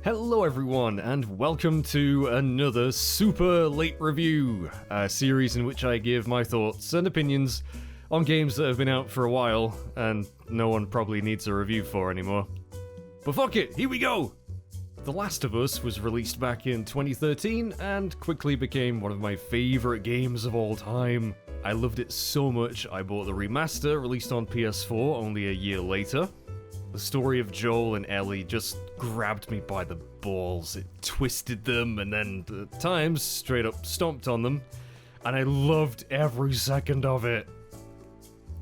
Hello everyone, and welcome to another super late review, a series in which I give my thoughts and opinions on games that have been out for a while, and no one probably needs a review for anymore. But fuck it, here we go! The Last of Us was released back in 2013, and quickly became one of my favourite games of all time. I loved it so much, I bought the remaster, released on PS4 only a year later. The story of Joel and Ellie just grabbed me by the balls. It twisted them and then, at times, straight up stomped on them. And I loved every second of it.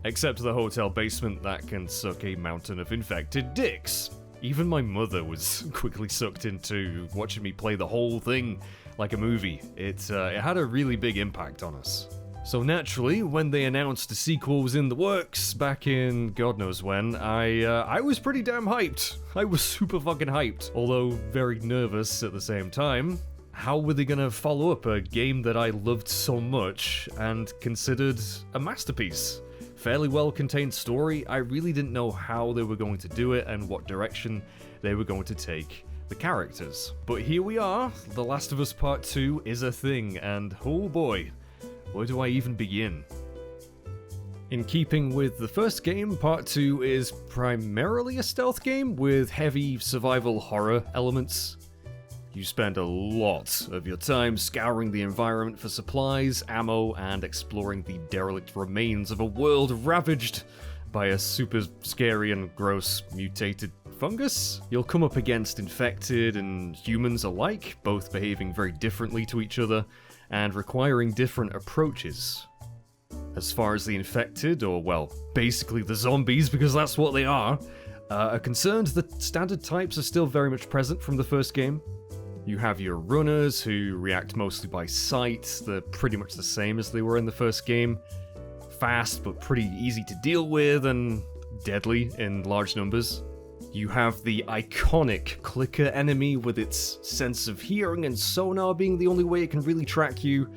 Except the hotel basement that can suck a mountain of infected dicks. Even my mother was quickly sucked into watching me play the whole thing like a movie. It had a really big impact on us. So naturally, when they announced a sequel was in the works back in God knows when, I was pretty damn hyped. I was super fucking hyped, although very nervous at the same time. How were they gonna follow up a game that I loved so much and considered a masterpiece? Fairly well contained story, I really didn't know how they were going to do it and what direction they were going to take the characters. But here we are, The Last of Us Part 2 is a thing, and oh boy, where do I even begin? In keeping with the first game, Part 2 is primarily a stealth game with heavy survival horror elements. You spend a lot of your time scouring the environment for supplies, ammo, and exploring the derelict remains of a world ravaged by a super scary and gross mutated fungus. You'll come up against infected and humans alike, both behaving very differently to each other, and requiring different approaches. As far as the infected, or well, basically the zombies, because that's what they are concerned, the standard types are still very much present from the first game. You have your runners, who react mostly by sight. They're pretty much the same as they were in the first game. Fast, but pretty easy to deal with, and deadly in large numbers. You have the iconic clicker enemy with its sense of hearing and sonar being the only way it can really track you.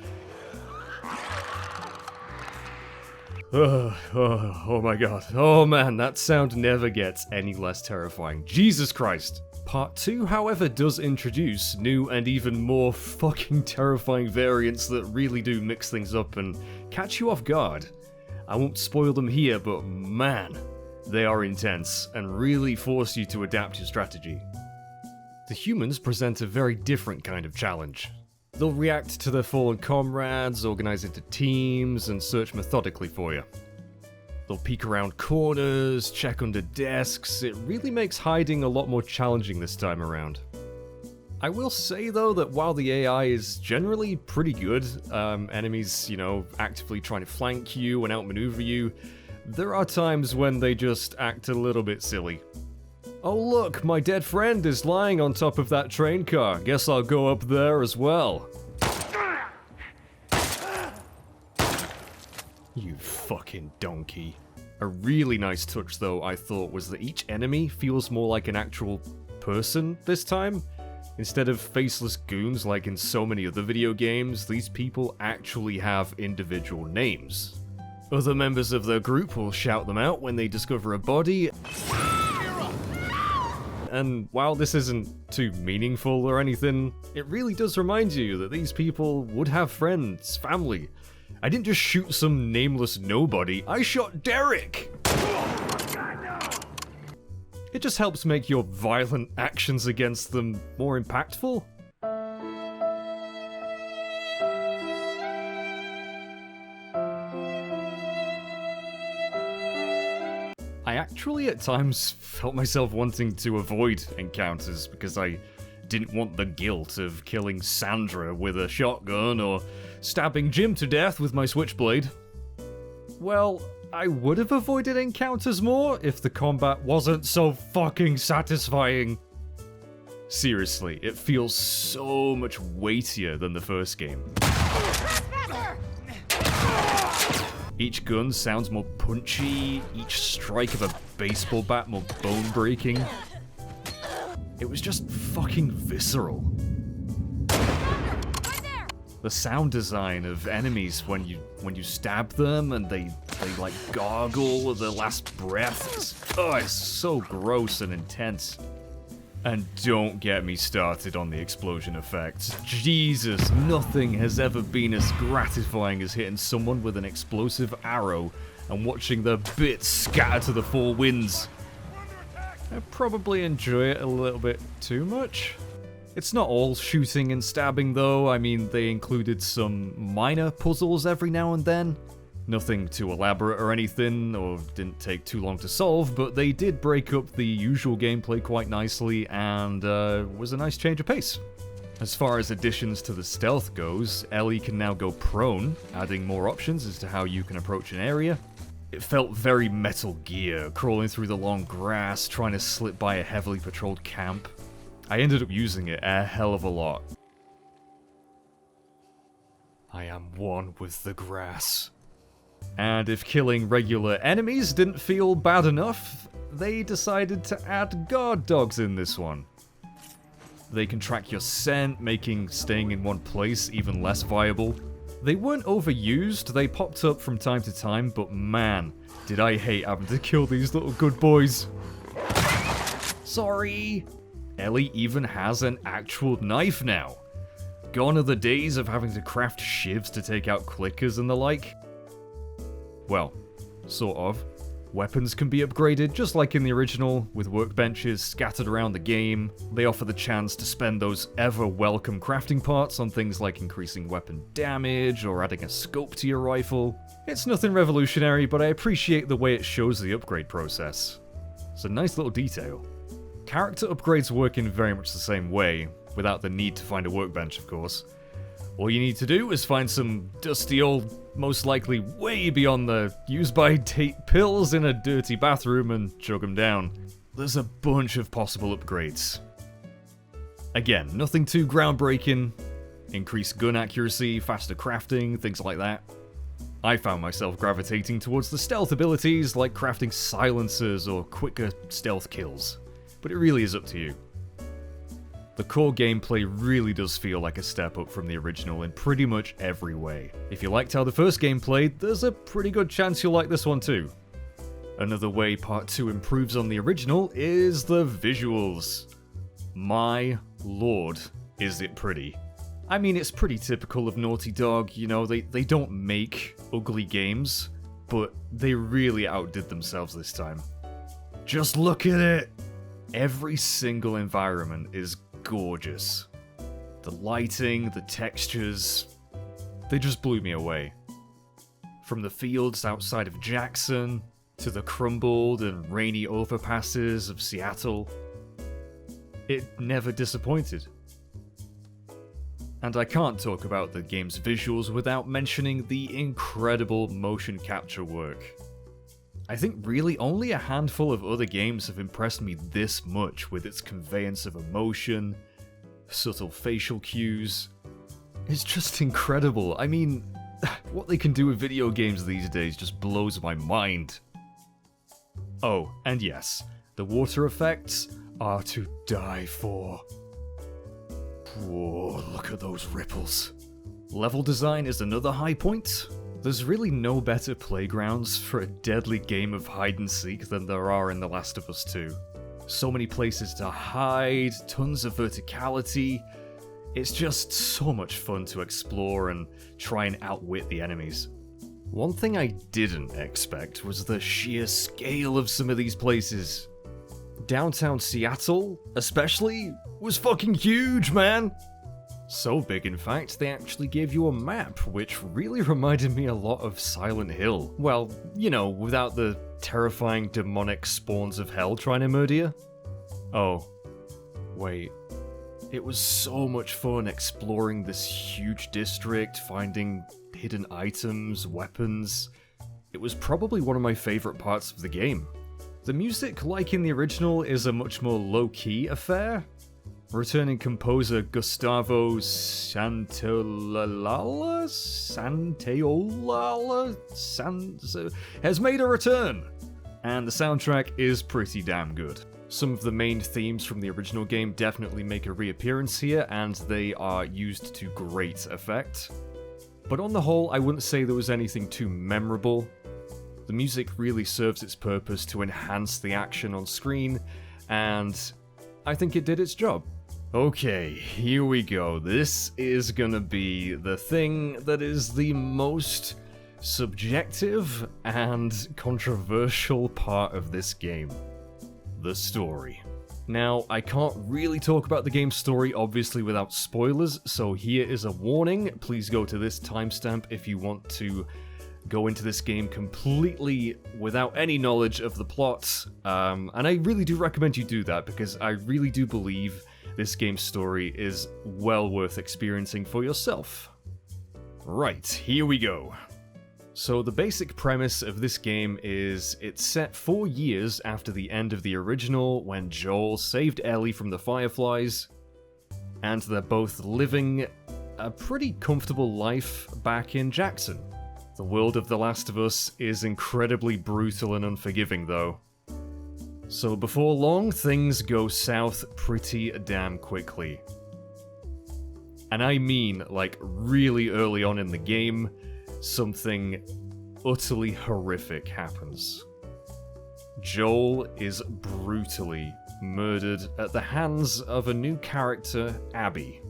Oh my god. Oh man, that sound never gets any less terrifying. Jesus Christ. Part 2, however, does introduce new and even more fucking terrifying variants that really do mix things up and catch you off guard. I won't spoil them here, but man, they are intense and really force you to adapt your strategy. The humans present a very different kind of challenge. They'll react to their fallen comrades, organize into teams, and search methodically for you. They'll peek around corners, check under desks. It really makes hiding a lot more challenging this time around. I will say though that while the AI is generally pretty good, enemies, actively trying to flank you and outmaneuver you, there are times when they just act a little bit silly. Oh look, my dead friend is lying on top of that train car. Guess I'll go up there as well. You fucking donkey. A really nice touch though, I thought, was that each enemy feels more like an actual person this time. Instead of faceless goons like in so many other video games, these people actually have individual names. Other members of their group will shout them out when they discover a body. And while this isn't too meaningful or anything, it really does remind you that these people would have friends, family. I didn't just shoot some nameless nobody, I shot Derek! It just helps make your violent actions against them more impactful. I actually at times felt myself wanting to avoid encounters because I didn't want the guilt of killing Sandra with a shotgun or stabbing Jim to death with my switchblade. Well, I would have avoided encounters more if the combat wasn't so fucking satisfying. Seriously, it feels so much weightier than the first game. Each gun sounds more punchy, each strike of a baseball bat more bone-breaking. It was just fucking visceral. The sound design of enemies when you stab them and they like gargle with their last breath. It's so gross and intense. And don't get me started on the explosion effects. Jesus, nothing has ever been as gratifying as hitting someone with an explosive arrow and watching their bits scatter to the four winds. I probably enjoy it a little bit too much. It's not all shooting and stabbing though. I mean, they included some minor puzzles every now and then. Nothing too elaborate or anything, or didn't take too long to solve, but they did break up the usual gameplay quite nicely and was a nice change of pace. As far as additions to the stealth goes, Ellie can now go prone, adding more options as to how you can approach an area. It felt very Metal Gear, crawling through the long grass, trying to slip by a heavily patrolled camp. I ended up using it a hell of a lot. I am one with the grass. And if killing regular enemies didn't feel bad enough, they decided to add guard dogs in this one. They can track your scent, making staying in one place even less viable. They weren't overused, they popped up from time to time, but man, did I hate having to kill these little good boys. Sorry! Ellie even has an actual knife now. Gone are the days of having to craft shivs to take out clickers and the like. Well, sort of. Weapons can be upgraded just like in the original, with workbenches scattered around the game. They offer the chance to spend those ever-welcome crafting parts on things like increasing weapon damage or adding a scope to your rifle. It's nothing revolutionary, but I appreciate the way it shows the upgrade process. It's a nice little detail. Character upgrades work in very much the same way, without the need to find a workbench, of course. All you need to do is find some dusty old, most likely way beyond the use-by-date pills in a dirty bathroom and chug them down. There's a bunch of possible upgrades. Again, nothing too groundbreaking. Increased gun accuracy, faster crafting, things like that. I found myself gravitating towards the stealth abilities like crafting silencers or quicker stealth kills. But it really is up to you. The core gameplay really does feel like a step up from the original in pretty much every way. If you liked how the first game played, there's a pretty good chance you'll like this one too. Another way Part 2 improves on the original is the visuals. My lord, is it pretty. I mean, it's pretty typical of Naughty Dog, you know, they don't make ugly games, but they really outdid themselves this time. Just look at it! Every single environment is gorgeous. The lighting, the textures, they just blew me away. From the fields outside of Jackson, to the crumbled and rainy overpasses of Seattle, it never disappointed. And I can't talk about the game's visuals without mentioning the incredible motion capture work. I think really only a handful of other games have impressed me this much with its conveyance of emotion, subtle facial cues. It's just incredible. I mean, what they can do with video games these days just blows my mind. Oh, and yes, the water effects are to die for. Whoa, look at those ripples. Level design is another high point. There's really no better playgrounds for a deadly game of hide-and-seek than there are in The Last of Us 2. So many places to hide, tons of verticality. It's just so much fun to explore and try and outwit the enemies. One thing I didn't expect was the sheer scale of some of these places. Downtown Seattle, especially, was fucking huge, man! So big, in fact, they actually gave you a map, which really reminded me a lot of Silent Hill. Well, you know, without the terrifying demonic spawns of hell trying to murder you. Oh, wait. It was so much fun exploring this huge district, finding hidden items, weapons. It was probably one of my favorite parts of the game. The music, like in the original, is a much more low-key affair. Returning composer Gustavo Santaolalla has made a return, and the soundtrack is pretty damn good. Some of the main themes from the original game definitely make a reappearance here, and they are used to great effect. But on the whole, I wouldn't say there was anything too memorable. The music really serves its purpose to enhance the action on screen, and I think it did its job. Okay, here we go. This is gonna be the thing that is the most subjective and controversial part of this game. The story. Now, I can't really talk about the game's story, obviously, without spoilers, so here is a warning. Please go to this timestamp if you want to go into this game completely without any knowledge of the plot, and I really do recommend you do that, because I really do believe this game's story is well worth experiencing for yourself. Right, here we go. So the basic premise of this game is it's set 4 years after the end of the original, when Joel saved Ellie from the Fireflies, and they're both living a pretty comfortable life back in Jackson. The world of The Last of Us is incredibly brutal and unforgiving, though. So before long, things go south pretty damn quickly. And I mean, like, really early on in the game, something utterly horrific happens. Joel is brutally murdered at the hands of a new character, Abby.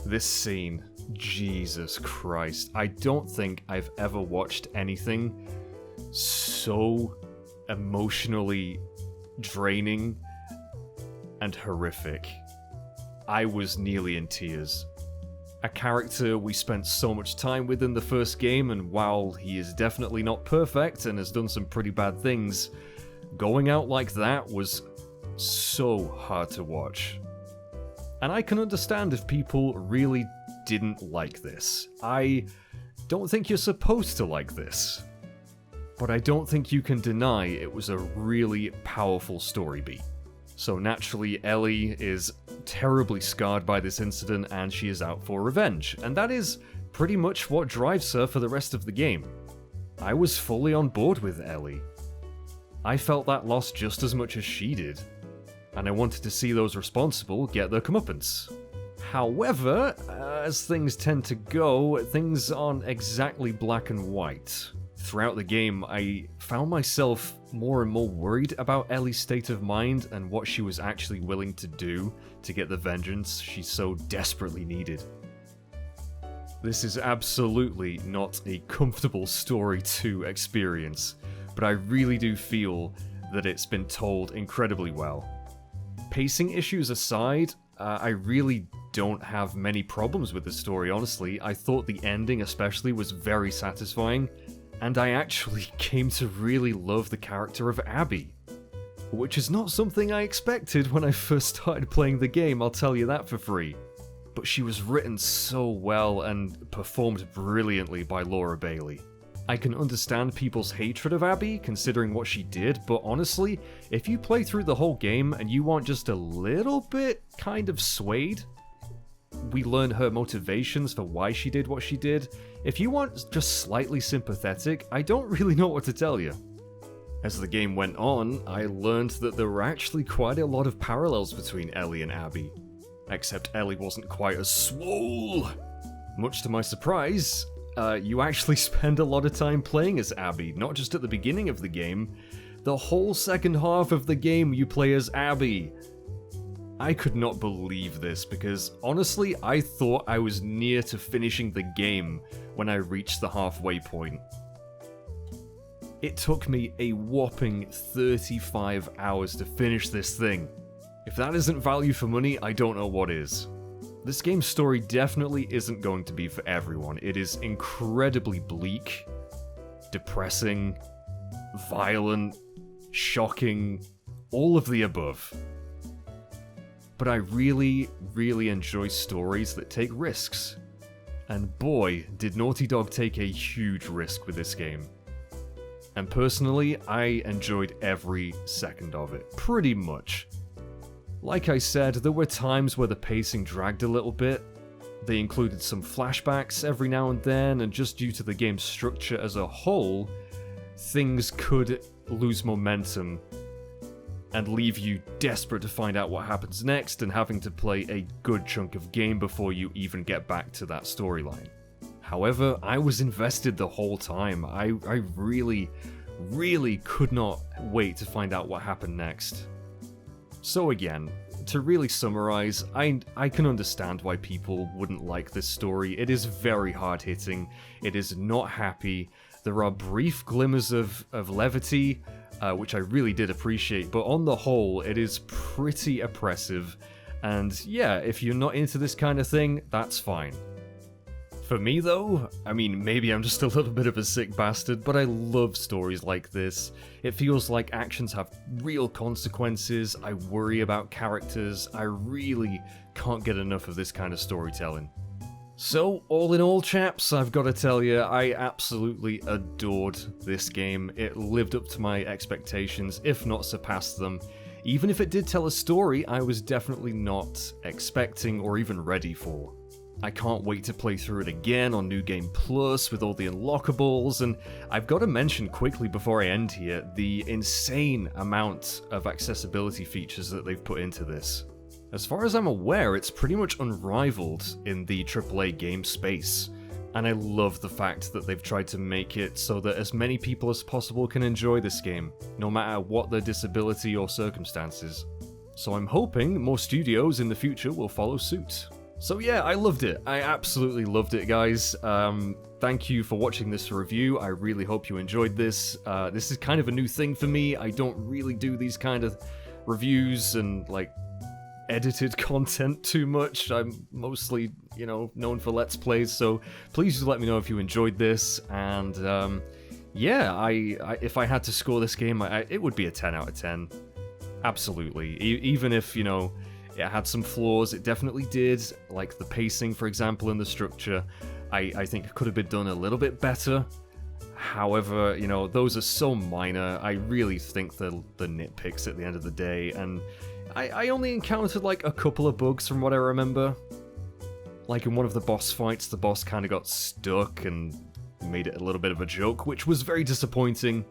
This scene, Jesus Christ, I don't think I've ever watched anything so emotionally draining and horrific. I was nearly in tears. A character we spent so much time with in the first game, and while he is definitely not perfect and has done some pretty bad things, going out like that was so hard to watch. And I can understand if people really didn't like this. I don't think you're supposed to like this. But I don't think you can deny it was a really powerful story beat. So naturally, Ellie is terribly scarred by this incident and she is out for revenge. And that is pretty much what drives her for the rest of the game. I was fully on board with Ellie. I felt that loss just as much as she did. And I wanted to see those responsible get their comeuppance. However, as things tend to go, things aren't exactly black and white. Throughout the game, I found myself more and more worried about Ellie's state of mind and what she was actually willing to do to get the vengeance she so desperately needed. This is absolutely not a comfortable story to experience, but I really do feel that it's been told incredibly well. Pacing issues aside, I really don't have many problems with the story, honestly. I thought the ending especially was very satisfying, and I actually came to really love the character of Abby. Which is not something I expected when I first started playing the game, I'll tell you that for free. But she was written so well and performed brilliantly by Laura Bailey. I can understand people's hatred of Abby, considering what she did, but honestly, if you play through the whole game and you want just a little bit kind of swayed, we learn her motivations for why she did what she did. If you want just slightly sympathetic, I don't really know what to tell you. As the game went on, I learned that there were actually quite a lot of parallels between Ellie and Abby. Except Ellie wasn't quite as swole. Much to my surprise, you actually spend a lot of time playing as Abby, not just at the beginning of the game. The whole second half of the game you play as Abby. I could not believe this, because honestly, I thought I was near to finishing the game when I reached the halfway point. It took me a whopping 35 hours to finish this thing. If that isn't value for money, I don't know what is. This game's story definitely isn't going to be for everyone. It is incredibly bleak, depressing, violent, shocking, all of the above. But I really, really enjoy stories that take risks. And boy, did Naughty Dog take a huge risk with this game. And personally, I enjoyed every second of it, pretty much. Like I said, there were times where the pacing dragged a little bit. They included some flashbacks every now and then, and just due to the game's structure as a whole, things could lose momentum and leave you desperate to find out what happens next and having to play a good chunk of game before you even get back to that storyline. However, I was invested the whole time. I really, really could not wait to find out what happened next. So again, to really summarize, I can understand why people wouldn't like this story. It is very hard-hitting, it is not happy, there are brief glimmers of levity, which I really did appreciate, but on the whole, it is pretty oppressive, and yeah, if you're not into this kind of thing, that's fine. For me though, I mean, maybe I'm just a little bit of a sick bastard, but I love stories like this. It feels like actions have real consequences, I worry about characters, I really can't get enough of this kind of storytelling. So, all in all chaps, I've got to tell you, I absolutely adored this game. It lived up to my expectations, if not surpassed them. Even if it did tell a story I was definitely not expecting or even ready for. I can't wait to play through it again on New Game Plus with all the unlockables, and I've got to mention quickly before I end here the insane amount of accessibility features that they've put into this. As far as I'm aware, it's pretty much unrivaled in the AAA game space, and I love the fact that they've tried to make it so that as many people as possible can enjoy this game, no matter what their disability or circumstances. So I'm hoping more studios in the future will follow suit. So yeah, I loved it. I absolutely loved it, guys. Thank you for watching this review. I really hope you enjoyed this. This is kind of a new thing for me. I don't really do these kind of reviews and, like, edited content too much. I'm mostly, you know, known for Let's Plays, so please do let me know if you enjoyed this, and yeah, if I had to score this game, it would be a 10 out of 10. Absolutely. Even if, you know, it had some flaws, it definitely did, like the pacing, for example, and the structure. I think it could have been done a little bit better. However, you know, those are so minor. I really think they're the nitpicks at the end of the day, and I only encountered like a couple of bugs from what I remember. Like in one of the boss fights, the boss kind of got stuck and made it a little bit of a joke, which was very disappointing.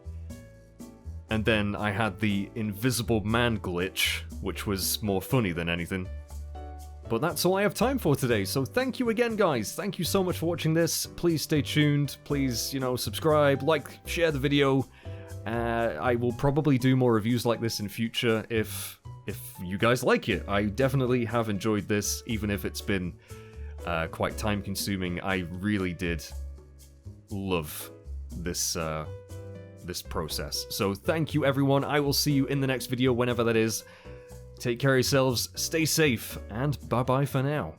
And then I had the invisible man glitch, which was more funny than anything. But that's all I have time for today, so thank you again, guys. Thank you so much for watching this. Please stay tuned. Please, you know, subscribe, like, share the video. I will probably do more reviews like this in future if you guys like it. I definitely have enjoyed this, even if it's been quite time-consuming. I really did love this this process. So thank you, everyone. I will see you in the next video, whenever that is. Take care of yourselves, stay safe, and bye-bye for now.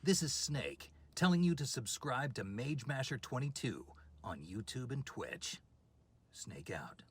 This is Snake, telling you to subscribe to Mage Masher 22 on YouTube and Twitch. Snake out.